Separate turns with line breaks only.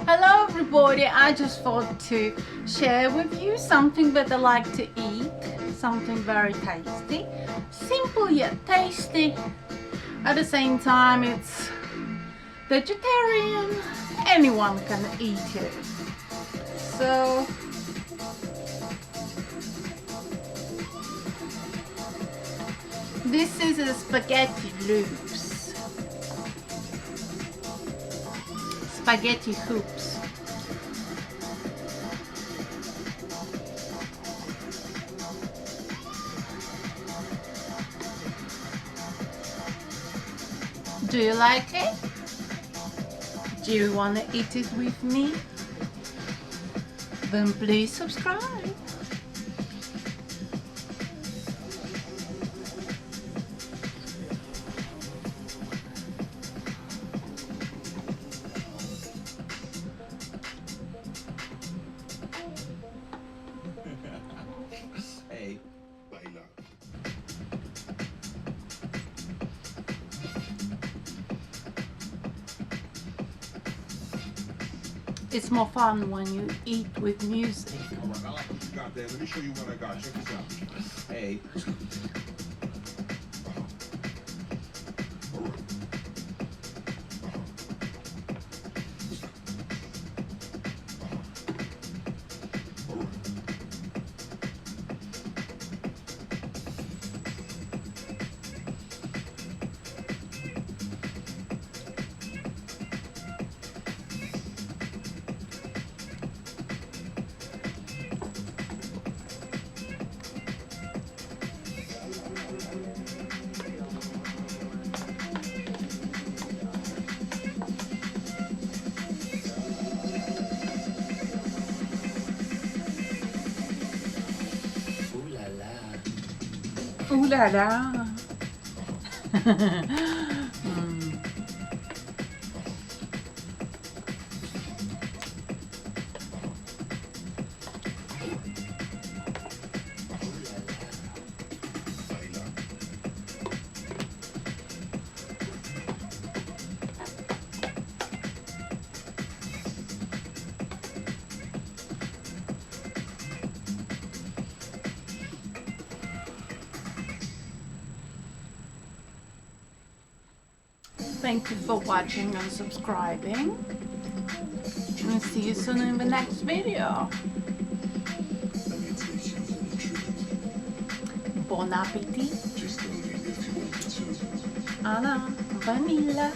Hello everybody, I just thought to share with you something that I like to eat, something very tasty, simple yet tasty. At the same time it's vegetarian, anyone can eat it. So this is a spaghetti loops. Spaghetti hoops. Do you like it? Do you want to eat it with me? Then please subscribe.
Hey, Vanila.
It's more fun when you eat with music.
Alright, I like what you got there. Let me show you what I got. Check this out. Hey.
Ooh la la. Thank you for watching and subscribing. And see you soon in the next video. Bon appetit. Anna, Vanila.